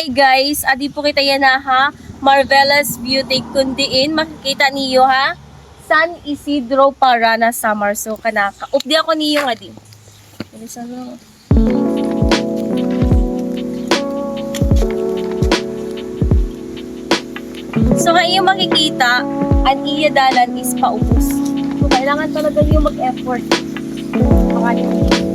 Hi guys, adi po kita yan na ha. Marvelous Beauty kundiin. Makikita niyo ha. San Isidro Parana Summer. So kanaka. Updi ako niyo nga di. So ngayon makikita, ang iya dalan is paubos. So kailangan talaga niyo mag-effort. Makanin.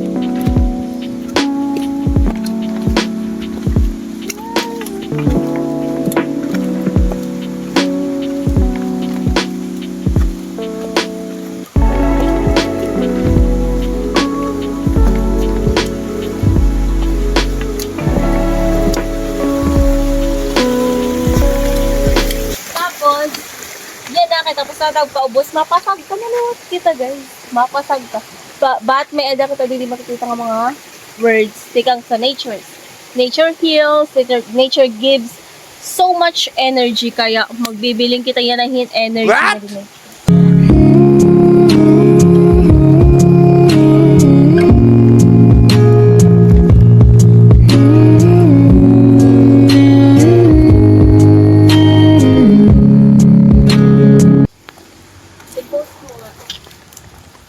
Tapos na paubos, mapasag ka na kita guys. Mapasag ka. But may ada ko dili makikita ng mga words. Tikang sa nature. Nature heals, nature gives so much energy. Kaya magbibiling kita yan ng hint energy. What?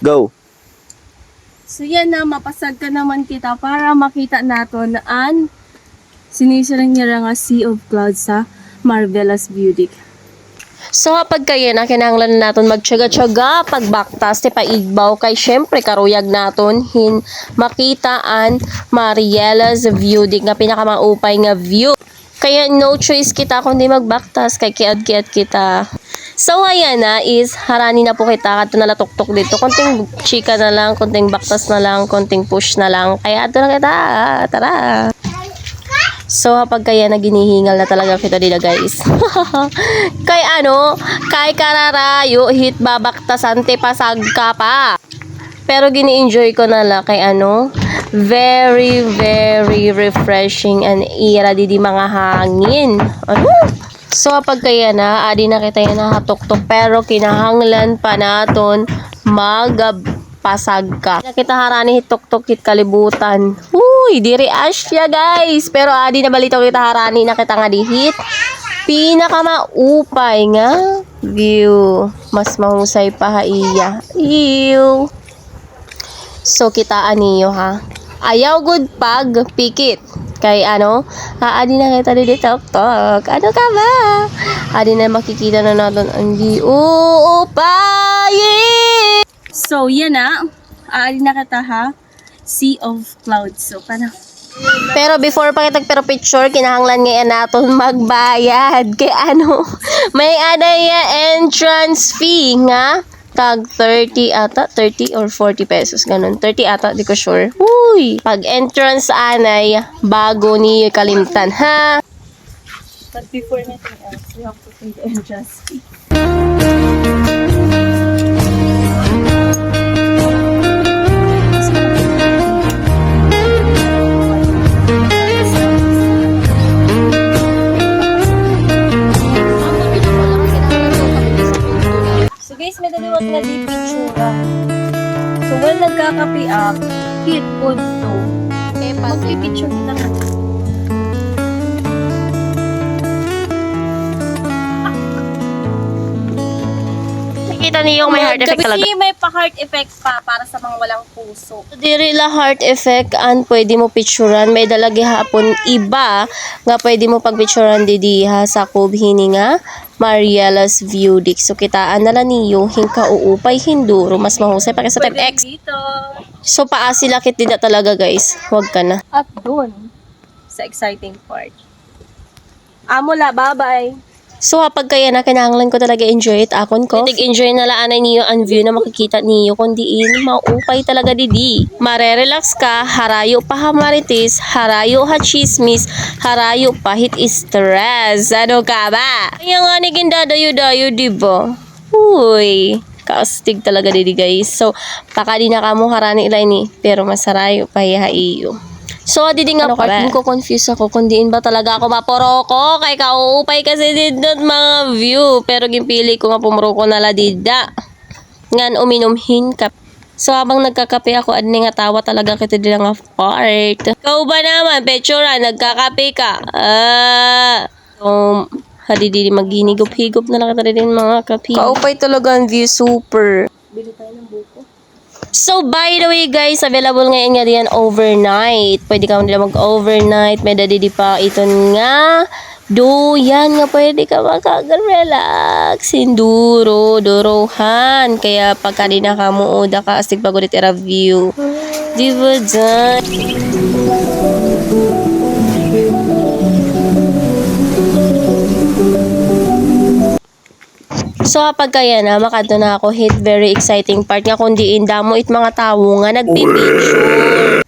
Go. So yan na, mapasag ka naman kita para makita natin na ang sinisirang niya nga Sea of Clouds sa Marvelous Beauty. So kapag kayo na, kinahanglan natin magtsaga-tsaga, pagbaktas, paigbaw, kay syempre karuyag natin, makita ang Marvelous Beauty nga pinakamaupay nga view. Kaya no choice kita kundi magbaktas, kay kiad-kiad kita. So ayan na is harani na po kita kadto na latuktok dito. Konting chika na lang, konting baktas na lang, konting push na lang. Kaya ato na kita. Tara. So kapag kaya na ginihingal na talaga kita dito guys. Kay kararayo hit babaktasan te pasag ka pa. Pero gini-enjoy ko na lang kay very very refreshing and ira di mga hangin. So kapag kaya na, adi na kita yan nakatuktok pero kinahanglan pa naton magpasag ka. Nakita harani hituktok hit kalibutan. Uy, diri asya guys. Pero adi na balitaw kita harani nakita nga dihit. Pinakamaupay nga view. Mas mahusay pa ha iya. Ew. So kitaan niyo ha. Ayaw good pag pikit. Kay adi na kita dito tok. Ano ka ba? Adi na makikita na natin ang uupayin. So yan na. Adi na kita ha. Sea of Clouds. So pero before pa kita pero picture, kinahanglan ngayon natin magbayad. Kay may adaya entrance fee nga. Tag 30 ata, 30 or 40 pesos, ganun. 30 ata, di ko sure. Uy! Pag entrance anay, bago ni kalimtan, ha? But before anything else, you have to pay the entrance fee. Guys, may daliwag na di picture. So, when nagkakapiak, hit po to. Magpipicture kita nga. Nakikita niyo yung may heart effect talaga. Gabi may pa-heart effect pa para sa mga walang puso. So, diri la heart effect an pwede mo picturean. May dalagi hapon iba nga pwede mo pagpicturean didiha sa kubhini nga Marvelous Beauty. So kitaan na lang niyo hingka uupay hinduro mas mahusay pa sa type X. So paasilakit dida talaga guys. Huwag ka na. At doon sa exciting part. Amo la, bye-bye. So kapag kaya na kinahanglan ko talaga enjoy it akon ko. Nag-enjoy na laanay niyo ang view na makikita niyo kundi maupay talaga didi. Marerelax ka, harayo pa hamaritis, harayo ha chismis, harayo pa hit stress. Ano ka ba? Kaya nga naging dadayo-dayo diba? Uy, kaastig talaga didi guys. So baka di na kamo harani ilay ni pero masarayo pa iyo. So, didi nga ko confuse ako kung diin ba talaga ako maporoko kay kauupay kasi didot mga view. Pero gimpili ko nga pumuroko na la dida. Ngan uminumhin ka. So habang nagkakape ako, adni nga tawa talaga kita din nga fart. Ikaw ba naman, Pechora, nagkakape ka? Hadidi maghinigop-higop na lang kita din mga kape. Kaupay talaga ang view, super. Bili tayo ng buko. So, by the way guys, available ngayon nga diyan overnight. Pwede ka nila mag-overnight. May dadidi pa ito nga. Yan nga pwede ka makag-relax. Sinduro, dorohan. Kaya pagka di na ka muuda ka, astig pag ulit i-review. Diba dyan? So kapag kaya na, makadto na ako hit very exciting part nga kundi indamo it mga tawo nga nagpipicture.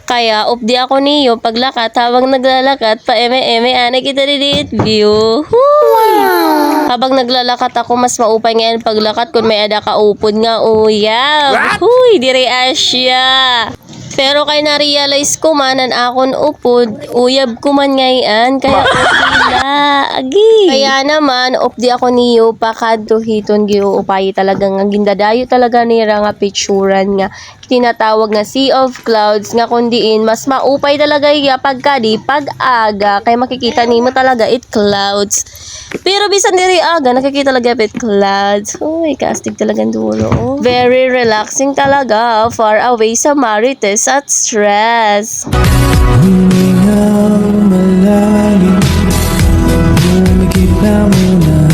Kaya updi ako niyo paglakat habang naglalakad pa eme ana kita didit view. Wow. Habang naglalakat ako mas maupay ngayon paglakat kung may ada ka upod nga uyab. Huy, dire asya. Pero kay na-realize ko manan akon upod, uyab ko man ngayon, kaya upila, agi. Kaya naman, updi ako niyo, pakadto hiton giuupay talagang ang gindadayo talaga nira nga picturan nga. Tinatawag nga Sea of Clouds nga kundiin, mas maupay talaga iya pagkadi, pag-aga, kaya makikita nimo talaga it clouds. Pero bisan diri aga, nakikita talaga it clouds. Uy, kastig talagang dulo. Very relaxing talaga, far away sa marites at stress. Hiningang malalim, lumikit na muna,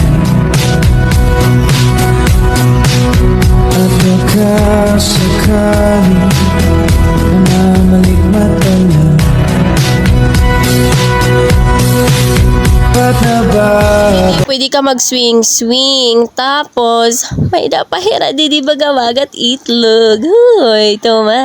at baka sakali namamalikmata na. Ba't na ba? Pwede ka mag-swing-swing, tapos may dapahira di bagawag at itlog. Huy, tuma.